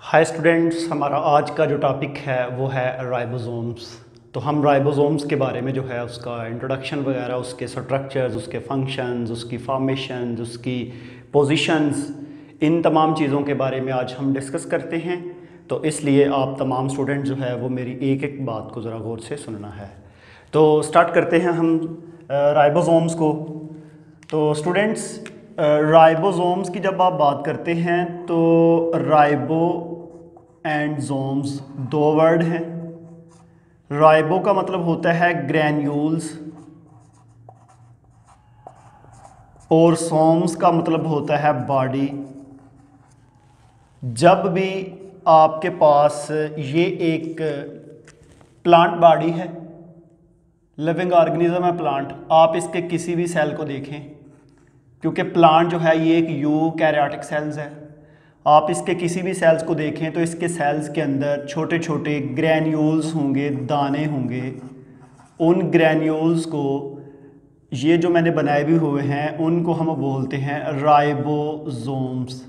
Hi students, हमारा आज का जो टॉपिक है वो है राइबोसोम्स। तो हम राइबोसोम्स के बारे में जो है उसका इंट्रोडक्शन वगैरह, उसके स्ट्रक्चर्स, उसके फंक्शंस, उसकी फॉर्मेशंस, उसकी पोजीशंस, इन तमाम चीज़ों के बारे में आज हम डिस्कस करते हैं। तो इसलिए आप तमाम स्टूडेंट जो है वो मेरी एक एक बात को ज़रा गौर से सुनना है। तो स्टार्ट करते हैं हम राइबोसोम्स को। तो स्टूडेंट्स, राइबोसोम्स की जब आप बात करते हैं तो राइबो एंड जोम्स दो वर्ड हैं। राइबो का मतलब होता है ग्रैन्यूल्स और सोम्स का मतलब होता है बॉडी। जब भी आपके पास ये एक प्लांट बॉडी है, लिविंग ऑर्गेनिज्म है प्लांट, आप इसके किसी भी सेल को देखें, क्योंकि प्लांट जो है ये एक यूकैरियोटिक सेल्स है, आप इसके किसी भी सेल्स को देखें तो इसके सेल्स के अंदर छोटे छोटे ग्रैन्यूल्स होंगे, दाने होंगे। उन ग्रैन्यूल्स को, ये जो मैंने बनाए भी हुए हैं, उनको हम बोलते हैं राइबोसोम्स।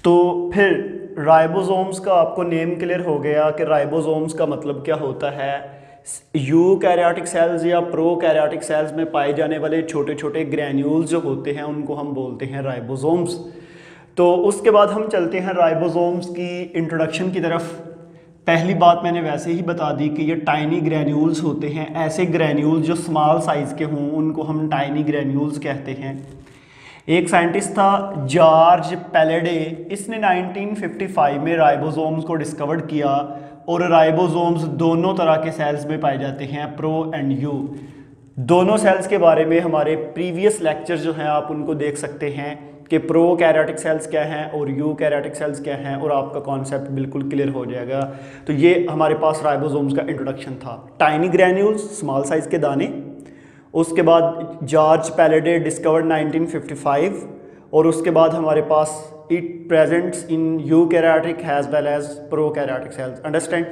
तो फिर राइबोसोम्स का आपको नेम क्लियर हो गया कि राइबोसोम्स का मतलब क्या होता है। यूकैरियोटिक सेल्स या प्रोकैरियोटिक सेल्स में पाए जाने वाले छोटे छोटे ग्रैन्यूल्स जो होते हैं उनको हम बोलते हैं राइबोसोम्स। तो उसके बाद हम चलते हैं राइबोसोम्स की इंट्रोडक्शन की तरफ। पहली बात मैंने वैसे ही बता दी कि ये टाइनी ग्रैन्यूल्स होते हैं। ऐसे ग्रैन्यूल्स जो स्मॉल साइज़ के हों उनको हम टाइनी ग्रैन्यूल्स कहते हैं। एक साइंटिस्ट था जॉर्ज पैलेडे, इसने 1955 में राइबोसोम्स को डिस्कवर किया। और राइबोसोम्स दोनों तरह के सेल्स में पाए जाते हैं, प्रो एंड यू। दोनों सेल्स के बारे में हमारे प्रीवियस लेक्चर जो हैं आप उनको देख सकते हैं कि प्रोकैरियोटिक सेल्स क्या हैं और यूकैरियोटिक सेल्स क्या हैं, और आपका कॉन्सेप्ट बिल्कुल क्लियर हो जाएगा। तो ये हमारे पास राइबोसोम्स का इंट्रोडक्शन था। टाइनी ग्रैन्यूल्स, स्मॉल साइज़ के दाने। उसके बाद जॉर्ज पैलेडे डिस्कवर्ड 1955, और उसके बाद हमारे पास it presents in eukaryotic as well as prokaryotic cells. Understand.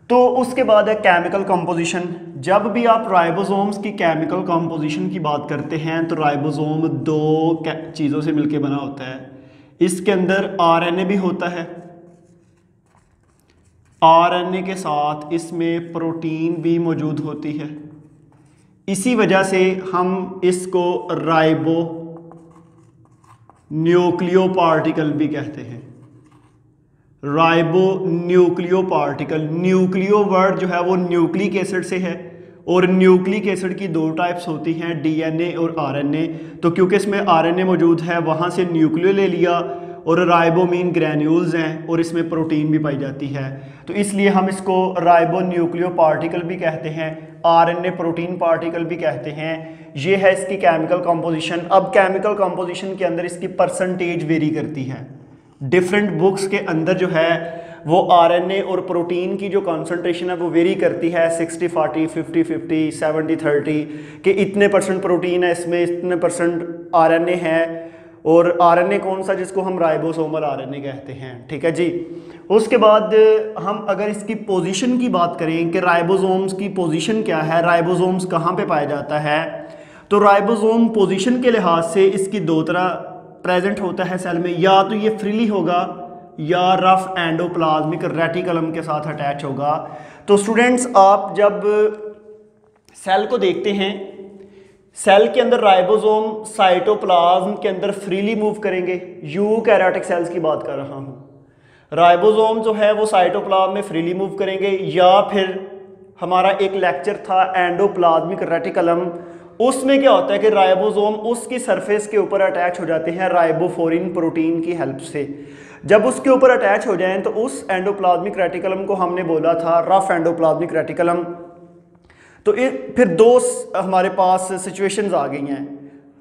तो उसके बाद है केमिकल कंपोजिशन। जब भी आप राइबोसोम्स की केमिकल कंपोजिशन की बात करते हैं तो राइबोसोम दो चीज़ों से मिलकर बना होता है। इसके अंदर आरएनए भी होता है, आरएनए के साथ इसमें प्रोटीन भी मौजूद होती है। इसी वजह से हम इसको राइबो न्यूक्लियो पार्टिकल भी कहते हैं। Ribo nucleo particle, nucleo word जो है वो न्यूक्लिक एसिड से है, और न्यूक्लिक एसिड की दो टाइप्स होती हैं, डीएनए और आरएनए। तो क्योंकि इसमें आरएनए मौजूद है वहाँ से न्यूक्लियो ले लिया, और राइबो मीन ग्रैन्यूल्स हैं और इसमें प्रोटीन भी पाई जाती है, तो इसलिए हम इसको राइबो न्यूक्लियो पार्टिकल भी कहते हैं, आरएनए प्रोटीन पार्टिकल भी कहते हैं। ये है इसकी केमिकल कंपोजिशन। अब केमिकल कंपोजिशन के अंदर इसकी परसेंटेज वेरी करती है। डिफरेंट बुक्स के अंदर जो है वो आरएनए और प्रोटीन की जो कॉन्सेंट्रेशन है वो वेरी करती है, 60-40, 50-50, 70-30, कि इतने परसेंट प्रोटीन है इसमें, इतने परसेंट आरएनए है। और आरएनए कौन सा, जिसको हम राइबोसोमल आरएनए कहते हैं। ठीक है जी। उसके बाद हम अगर इसकी पोजीशन की बात करें कि राइबोसोम्स की पोजीशन क्या है, राइबोसोम्स कहाँ पे पाया जाता है, तो राइबोसोम पोजीशन के लिहाज से इसकी दो तरह प्रेजेंट होता है सेल में। या तो ये फ्रीली होगा या रफ एंडोप्लाज्मिक रेटिकुलम के साथ अटैच होगा। तो स्टूडेंट्स, आप जब सेल को देखते हैं, सेल के अंदर राइबोसोम साइटोप्लाज्म के अंदर फ्रीली मूव करेंगे। यूकैरियोटिक सेल्स की बात कर रहा हूँ। राइबोसोम जो है वो साइटोप्लाज्म में फ्रीली मूव करेंगे, या फिर हमारा एक लेक्चर था एंडोप्लाज्मिक रेटिकुलम, उसमें क्या होता है कि राइबोसोम उसकी सरफेस के ऊपर अटैच हो जाते हैं राइबोफोरिन प्रोटीन की हेल्प से। जब उसके ऊपर अटैच हो जाएं तो उस एंडोप्लाज्मिक रेटिकुलम को हमने बोला था रफ एंडोप्लाज्मिक रेटिकुलम। तो फिर दो हमारे पास सिचुएशंस आ गई हैं।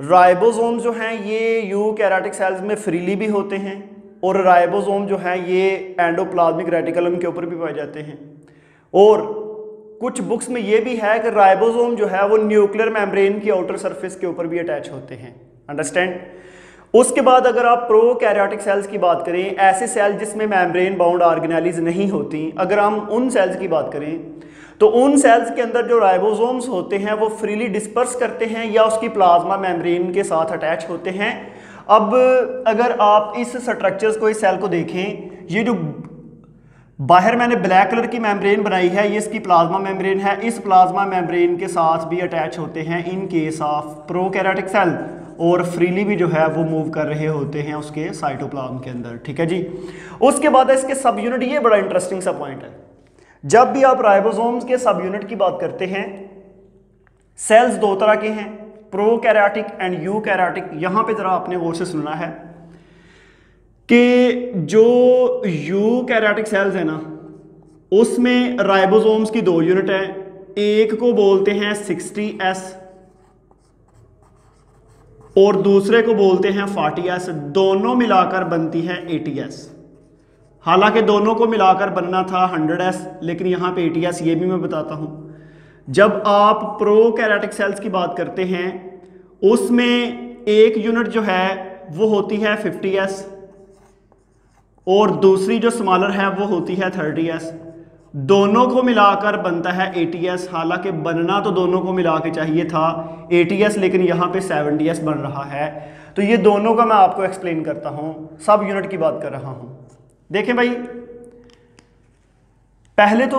राइबोसोम जो हैं ये यूकैरियोटिक सेल्स में फ्रीली भी होते हैं, और राइबोसोम जो हैं ये एंडोप्लाज्मिक रेटिकुलम के ऊपर भी पाए जाते हैं। और कुछ बुक्स में ये भी है कि राइबोसोम जो है वो न्यूक्लियर मेम्ब्रेन की आउटर सरफेस के ऊपर भी अटैच होते हैं। अंडरस्टैंड। उसके बाद अगर आप प्रोकैरियोटिक सेल्स की बात करें, ऐसे सेल जिसमें मेम्ब्रेन बाउंड ऑर्गेनेलिज नहीं होती, अगर हम उन सेल्स की बात करें तो उन सेल्स के अंदर जो राइबोसोम्स होते हैं वो फ्रीली डिस्पर्स करते हैं या उसकी प्लाज्मा मेम्ब्रेन के साथ अटैच होते हैं। अब अगर आप इस स्ट्रक्चर्स को, इस सेल को देखें, ये जो बाहर मैंने ब्लैक कलर की मेम्ब्रेन बनाई है ये इसकी प्लाज्मा मेम्ब्रेन है। इस प्लाज्मा मेम्ब्रेन के साथ भी अटैच होते हैं in case of prokaryotic cell, और फ्रीली भी जो है वो मूव कर रहे होते हैं उसके साइटोप्लाज्म के अंदर, ठीक है जी। उसके बाद इसके सब यूनिट, ये बड़ा इंटरेस्टिंग सा पॉइंट है। जब भी आप राइबोसोम्स के सब यूनिट की बात करते हैं, सेल्स दो तरह के हैं, प्रोकैरियोटिक एंड यूकैरियोटिक। यहां पे जरा आपने गौर से सुनना है कि जो यूकैरियोटिक सेल्स है ना, उसमें राइबोसोम्स की दो यूनिट है, एक को बोलते हैं 60S और दूसरे को बोलते हैं 40S। दोनों मिलाकर बनती है 80S। हालांकि दोनों को मिलाकर बनना था 100S, लेकिन यहां पे 80S, ये भी मैं बताता हूं। जब आप प्रोकैरियोटिक सेल्स की बात करते हैं, उसमें एक यूनिट जो है वो होती है 50S और दूसरी जो स्मॉलर है वो होती है 30S। दोनों को मिलाकर बनता है 80S। हालांकि बनना तो दोनों को मिला के चाहिए था 80S, लेकिन यहाँ पे 70S बन रहा है। तो ये दोनों का मैं आपको एक्सप्लेन करता हूँ, सब यूनिट की बात कर रहा हूँ। देखें भाई, पहले तो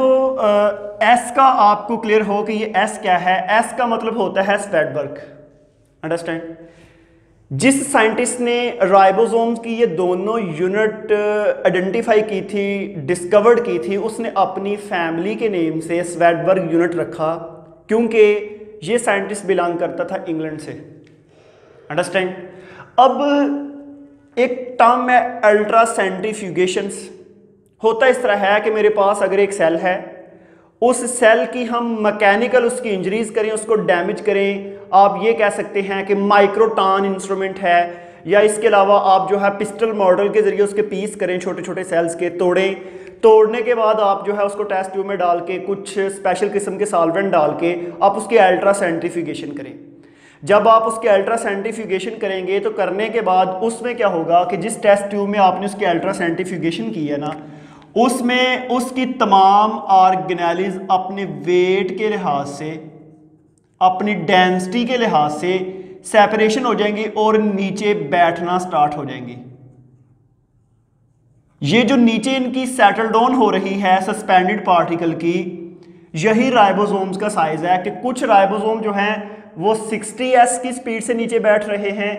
S का आपको क्लियर हो कि ये S क्या है। S का मतलब होता है स्वेडबर्ग, अंडरस्टैंड। जिस साइंटिस्ट ने राइबोसोम्स की ये दोनों यूनिट आइडेंटिफाई की थी, डिस्कवर्ड की थी, उसने अपनी फैमिली के नेम से स्वेडबर्ग यूनिट रखा, क्योंकि ये साइंटिस्ट बिलोंग करता था इंग्लैंड से, अंडरस्टैंड। अब एक टर्म है अल्ट्रा सेंट्रीफ्यूगेशंस। होता इस तरह है कि मेरे पास अगर एक सेल है, उस सेल की हम मैकेनिकल उसकी इंजरीज करें, उसको डैमेज करें, आप ये कह सकते हैं कि माइक्रोटॉन इंस्ट्रूमेंट है, या इसके अलावा आप जो है पिस्टल मॉडल के जरिए उसके पीस करें, छोटे छोटे सेल्स के तोड़ें। तोड़ने के बाद आप जो है उसको टेस्ट ट्यूब में डाल के कुछ स्पेशल किस्म के सॉल्वेंट डाल के आप उसकी अल्ट्रा सेंट्रीफ्यूगेशन करें। जब आप उसकी अल्ट्रा सेंट्रीफ्यूगेशन करेंगे तो करने के बाद उसमें क्या होगा कि जिस टेस्ट ट्यूब में आपने उसकी अल्ट्रा सेंट्रीफ्यूगेशन की है ना, उसमें उसकी तमाम ऑर्गेनेलिज अपने वेट के लिहाज से, अपनी डेंसिटी के लिहाज से सेपरेशन हो जाएंगी और नीचे बैठना स्टार्ट हो जाएंगी। ये जो नीचे इनकी सेटल डाउन हो रही है सस्पेंडेड पार्टिकल की, यही राइबोसोम्स का साइज है कि कुछ राइबोसोम जो हैं वो 60S की स्पीड से नीचे बैठ रहे हैं,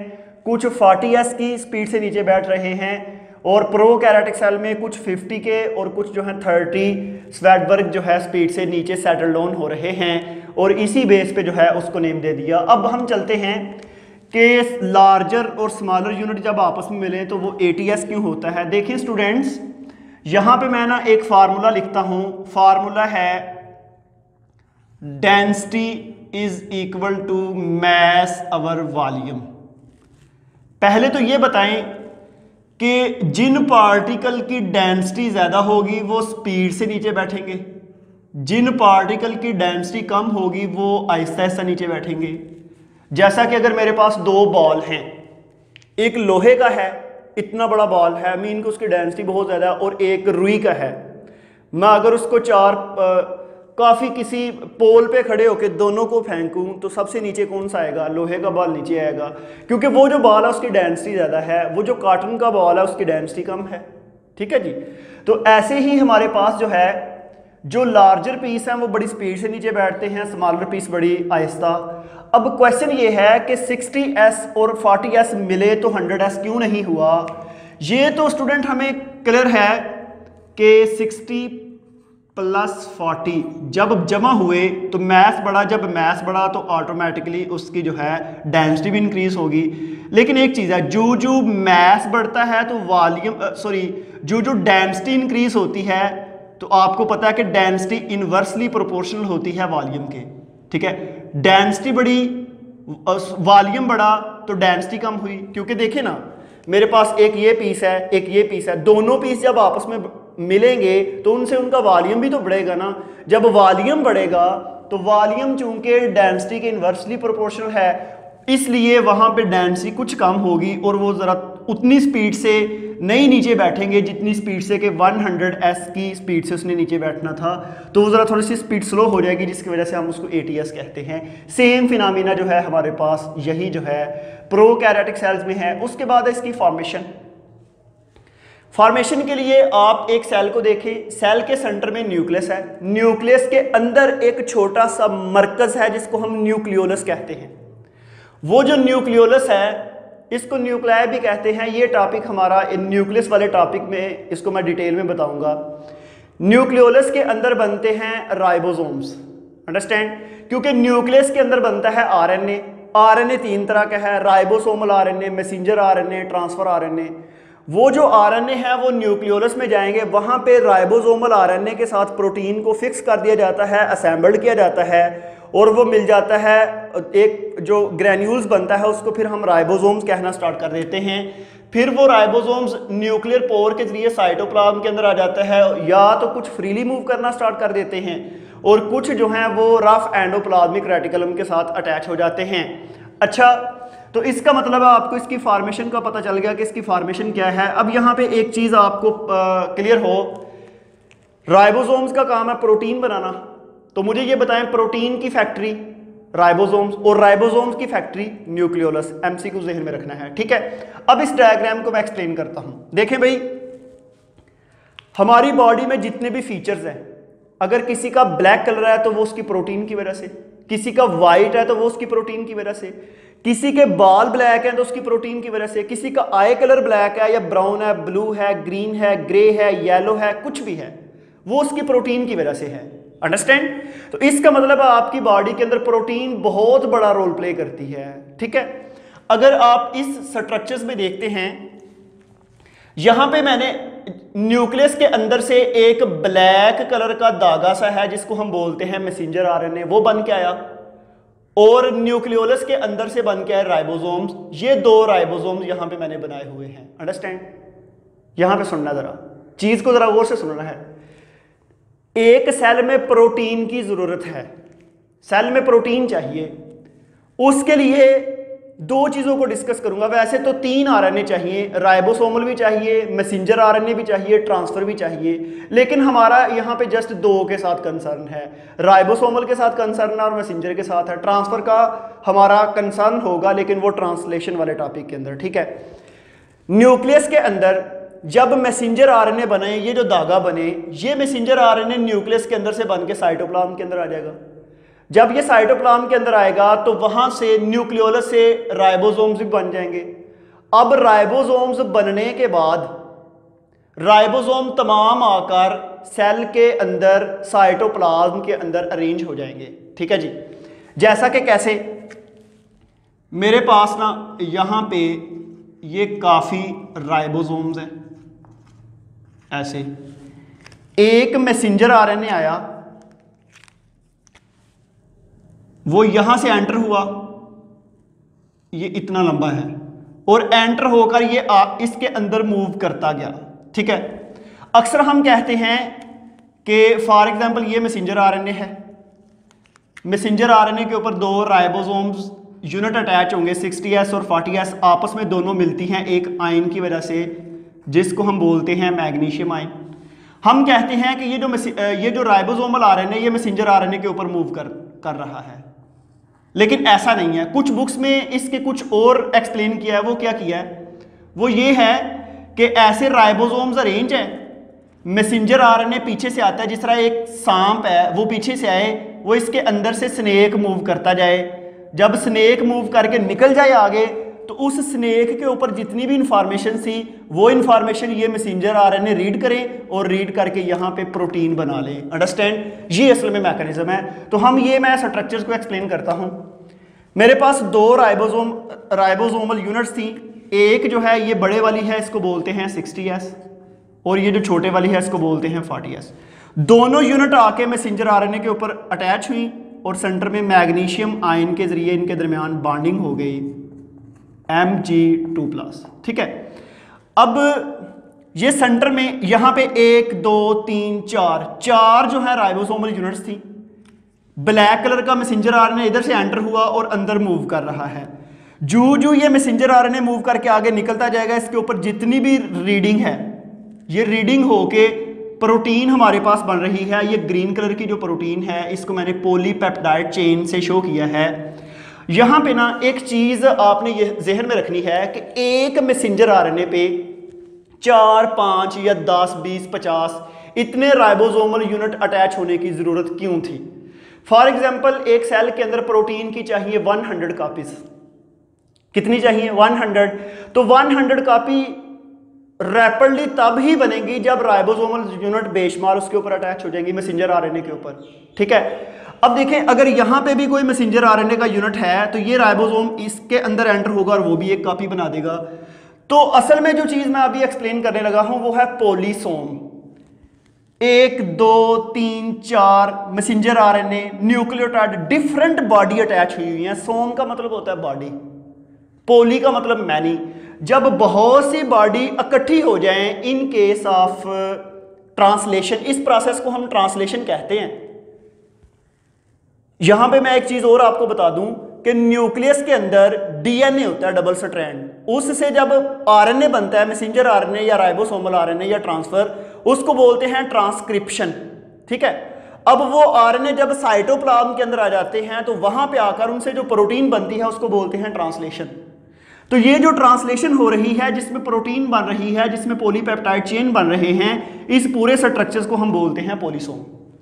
कुछ 40S की स्पीड से नीचे बैठ रहे हैं, और प्रोकैरियोटिक सेल में कुछ 50 के और कुछ जो है 30 स्वेडबर्ग जो है स्पीड से नीचे सेटल डाउन हो रहे हैं, और इसी बेस पे जो है उसको नेम दे दिया। अब हम चलते हैं कि लार्जर और स्मॉलर यूनिट जब आपस में मिले तो वो 80S क्यों होता है। देखिए स्टूडेंट्स, यहां पे मैं ना एक फार्मूला लिखता हूं, फार्मूला है density is equal to mass over volume. पहले तो ये बताएं कि जिन पार्टिकल की डेंसिटी ज़्यादा होगी वो स्पीड से नीचे बैठेंगे, जिन पार्टिकल की डेंसिटी कम होगी वो आहिस्ता आहिस्ता नीचे बैठेंगे। जैसा कि अगर मेरे पास दो बॉल हैं, एक लोहे का है, इतना बड़ा बॉल है, मीन कि उसकी डेंसिटी बहुत ज़्यादा है, और एक रुई का है, मैं अगर उसको काफ़ी किसी पोल पे खड़े होकर दोनों को फेंकूं तो सबसे नीचे कौन सा आएगा? लोहे का बॉल नीचे आएगा, क्योंकि वो जो बॉल है उसकी डेंसिटी ज़्यादा है, वो जो कॉटन का बॉल है उसकी डेंसिटी कम है, ठीक है जी। तो ऐसे ही हमारे पास जो है, जो लार्जर पीस हैं वो बड़ी स्पीड से नीचे बैठते हैं, स्मॉलर पीस बड़ी आहिस्ता। अब क्वेश्चन ये है कि 60S और 40S मिले तो 100S क्यों नहीं हुआ? ये तो स्टूडेंट हमें क्लियर है कि 60 + 40 जब जमा हुए तो मैथ बढ़ा, जब मैथ बढ़ा तो ऑटोमेटिकली उसकी जो है डेंसिटी भी इंक्रीज होगी। लेकिन एक चीज़ है, जो मैथ बढ़ता है तो वॉल्यूम जो डेंसिटी इंक्रीज होती है, तो आपको पता है कि डेंसिटी इनवर्सली प्रोपोर्शनल होती है वॉल्यूम के, ठीक है। डेंसिटी बढ़ी, वॉल्यूम बढ़ा तो डेंसिटी कम हुई, क्योंकि देखिए ना मेरे पास एक ये पीस है, एक ये पीस है, दोनों पीस जब आपस में मिलेंगे तो उनसे उनका वॉल्यूम भी तो बढ़ेगा ना। जब वॉल्यूम बढ़ेगा तो वॉल्यूम चूंकि डेंसिटी के इनवर्सली प्रोपोर्शनल है, इसलिए वहां पे डेंसिटी कुछ कम होगी और वो ज़रा उतनी स्पीड से नहीं नीचे बैठेंगे जितनी स्पीड से कि 100s की स्पीड से उसने नीचे बैठना था, तो वो ज़रा थोड़ी सी स्पीड स्लो हो जाएगी, जिसकी वजह से हम उसको ATS कहते हैं। सेम फिनोमिना जो है हमारे पास यही जो है प्रोकैरियोटिक सेल्स में है। उसके बाद है इसकी फॉर्मेशन के लिए आप एक सेल को देखें, सेल के सेंटर में न्यूक्लियस है, न्यूक्लियस के अंदर एक छोटा सा मरकज है जिसको हम न्यूक्लियोलस कहते हैं। वो जो न्यूक्लियोलस है इसको न्यूक्लियाई भी कहते हैं। ये टॉपिक हमारा न्यूक्लियस वाले टॉपिक में, इसको मैं डिटेल में बताऊंगा। न्यूक्लियोलस के अंदर बनते हैं राइबोसोम्स, अंडरस्टैंड, क्योंकि न्यूक्लियस के अंदर बनता है RNA। RNA 3 तरह का है, ribosomal RNA, messenger RNA, transfer RNA। वो जो RNA है वो न्यूक्लियोलस में जाएंगे, वहां पे राइबोसोमल RNA के साथ प्रोटीन को फिक्स कर दिया जाता है, असेंबल्ड किया जाता है और वो मिल जाता है, एक जो ग्रैन्यूल्स बनता है उसको फिर हम राइबोसोम्स कहना स्टार्ट कर देते हैं। फिर वो राइबोसोम्स न्यूक्लियर पोर के जरिए साइटोप्लाज्म के अंदर आ जाता है, या तो कुछ फ्रीली मूव करना स्टार्ट कर देते हैं और कुछ जो हैं वो रफ एंडोप्लाज्मिक रेटिकुलम के साथ अटैच हो जाते हैं। अच्छा, तो इसका मतलब है आपको इसकी फॉर्मेशन का पता चल गया कि इसकी फॉर्मेशन क्या है। अब यहाँ पे एक चीज़ आपको क्लियर हो, राइबोसोम्स का काम है प्रोटीन बनाना, तो मुझे ये बताएं प्रोटीन की फैक्ट्री राइबोसोम्स और राइबोसोम्स की फैक्ट्री न्यूक्लियोलस। MCQ ज़हन में रखना है, ठीक है। अब इस डायग्राम को मैं एक्सप्लेन करता हूं। देखें भाई, हमारी बॉडी में जितने भी फीचर्स हैं, अगर किसी का ब्लैक कलर है तो वो उसकी प्रोटीन की वजह से, किसी का वाइट है तो वो उसकी प्रोटीन की वजह से, किसी के बाल ब्लैक हैं तो उसकी प्रोटीन की वजह से, किसी का आई कलर ब्लैक है या ब्राउन है, ब्लू है, ग्रीन है, ग्रे है, येलो है, कुछ भी है, वो उसकी प्रोटीन की वजह से है। अंडरस्टैंड? तो इसका मतलब है आपकी बॉडी के अंदर प्रोटीन बहुत बड़ा रोल प्ले करती है, ठीक है। अगर आप इस स्ट्रक्चर्स में देखते हैं, यहां पे मैंने न्यूक्लियस के अंदर से एक ब्लैक कलर का धागा सा है जिसको हम बोलते हैं मैसेंजर RNA, वो बन के आया, और न्यूक्लियोलस के अंदर से बन के आए राइबोसोम्स। ये 2 राइबोसोम्स यहां पे मैंने बनाए हुए हैं। अंडरस्टैंड? यहां पे सुनना, जरा चीज को जरा गौर से सुनना है। एक सेल में प्रोटीन की जरूरत है, सेल में प्रोटीन चाहिए, उसके लिए 2 चीजों को डिस्कस करूंगा। वैसे तो 3 RNA चाहिए, राइबोसोमल भी चाहिए, मैसेंजर RNA भी चाहिए, ट्रांसफर भी चाहिए, लेकिन हमारा यहां पे जस्ट 2 के साथ कंसर्न है। राइबोसोमल के साथ कंसर्न है और मैसेंजर के साथ है। ट्रांसफर का हमारा कंसर्न होगा लेकिन वो ट्रांसलेशन वाले टॉपिक के अंदर, ठीक है। न्यूक्लियस के अंदर जब मैसेंजर RNA बने, ये जो धागा बने, ये मैसेंजर RNA न्यूक्लियस के अंदर से बन के साइटोप्लाज्म के अंदर आ जाएगा। जब ये साइटोप्लाज्म के अंदर आएगा तो वहां से न्यूक्लियोलस से राइबोसोम्स भी बन जाएंगे। अब राइबोसोम्स बनने के बाद राइबोसोम तमाम आकर सेल के अंदर साइटोप्लाज्म के अंदर अरेंज हो जाएंगे, ठीक है जी। जैसा कि कैसे, मेरे पास ना यहां पे ये काफी राइबोसोम्स हैं, ऐसे एक मैसेंजर RNA आया, वो यहां से एंटर हुआ, ये इतना लंबा है, और एंटर होकर ये इसके अंदर मूव करता गया, ठीक है। अक्सर हम कहते हैं कि फॉर एग्जांपल ये मैसेंजर RNA है, मैसेंजर RNA के ऊपर 2 राइबोसोम्स यूनिट अटैच होंगे, 60S और 40S, आपस में दोनों मिलती हैं एक आयन की वजह से जिसको हम बोलते हैं मैग्नीशियम आयन। हम कहते हैं कि ये जो राइबोसोमल RNA ये मैसेंजर RNA के ऊपर मूव कर रहा है, लेकिन ऐसा नहीं है। कुछ बुक्स में इसके कुछ और एक्सप्लेन किया है। वो क्या किया है, वो ये है कि ऐसे राइबोसोम्स अरेंज है, मैसेंजर RNA पीछे से आता है, जिस तरह एक सांप है वो पीछे से आए, वो इसके अंदर से स्नेक मूव करता जाए, जब स्नेक मूव करके निकल जाए आगे तो उस स्नेक के ऊपर जितनी भी इंफॉर्मेशन थी वो इंफॉर्मेशन ये मैसेंजर RNA रीड करें और रीड करके यहाँ पे प्रोटीन बना लें। अंडरस्टैंड? ये असल में मैकेनिज्म है। तो मैं स्ट्रक्चर्स को एक्सप्लेन करता हूँ। मेरे पास 2 राइबोसोमल यूनिट्स थी। एक जो है ये बड़े वाली है, इसको बोलते हैं 60S, और ये जो छोटे वाली है इसको बोलते हैं 40S। दोनों यूनिट आके मैसेंजर RNA के ऊपर अटैच हुई और सेंटर में मैग्नीशियम आयन के जरिए इनके दरमियान बॉन्डिंग हो गई, Mg2+, ठीक है। अब ये सेंटर में यहां पे 1 2 3 4 जो है राइबोसोमल यूनिट्स थी। ब्लैक कलर का मैसेंजर RNA इधर से एंटर हुआ और अंदर मूव कर रहा है। जो ये मैसेंजर आरएनए मूव करके आगे निकलता जाएगा, इसके ऊपर जितनी भी रीडिंग है, ये रीडिंग होके प्रोटीन हमारे पास बन रही है। ये ग्रीन कलर की जो प्रोटीन है, इसको मैंने पॉलीपेप्टाइड चेन से शो किया है। यहाँ पे ना एक चीज़ आपने ये जहन में रखनी है कि एक मैसेंजर आरएनए पे 4, 5 या 10, 20, 50 इतने राइबोसोमल यूनिट अटैच होने की ज़रूरत क्यों थी। फॉर एग्जाम्पल, एक सेल के अंदर प्रोटीन की चाहिए 100 कापीज। कितनी चाहिए? 100। तो 100 कापी रैपिडली तब ही बनेगी जब राइबोसोमल यूनिट बेशुमार उसके ऊपर अटैच हो जाएंगी मैसेंजर आरएनए के ऊपर। ठीक है, अब देखें, अगर यहां पे भी कोई मैसेंजर आरएनए का यूनिट है तो ये राइबोसोम इसके अंदर एंटर होगा और वो भी एक कॉपी बना देगा। तो असल में जो चीज मैं अभी एक्सप्लेन करने लगा हूं वो है polysome. 1, 2, 3, 4 messenger RNA nucleotide different body attach हुई हुई है। सोम का मतलब होता है बॉडी, पोली का मतलब मैनी। जब बहुत सी बॉडी इकट्ठी हो जाएं इन केस ऑफ ट्रांसलेशन, इस प्रोसेस को हम ट्रांसलेशन कहते हैं। यहां पे मैं एक चीज और आपको बता दूं कि न्यूक्लियस के अंदर डीएनए होता है डबल स्ट्रैंड, उससे जब आरएनए बनता है, मैसेंजर आरएनए या राइबोसोमल आरएनए या ट्रांसफर, उसको बोलते हैं ट्रांसक्रिप्शन। ठीक है, अब वो आरएनए जब साइटोप्लाज्म के अंदर आ जाते हैं तो वहां पे आकर उनसे जो प्रोटीन बनती है उसको बोलते हैं ट्रांसलेशन। तो ये जो ट्रांसलेशन हो रही है, जिसमें प्रोटीन बन रही है, जिसमें पॉलीपेप्टाइड चेन बन रहे हैं, इस पूरे स्ट्रक्चर्स को हम बोलते हैं पॉलीसोम।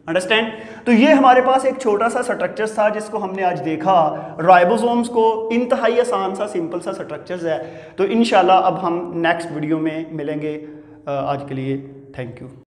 अंडरस्टैंड? तो ये हमारे पास एक छोटा सा स्ट्रक्चर था जिसको हमने आज देखा। राइबोसोम्स को इंतहाई आसान सा सिंपल सा स्ट्रक्चर्स है। तो इंशाल्लाह अब हम नेक्स्ट वीडियो में मिलेंगे। आज के लिए थैंक यू।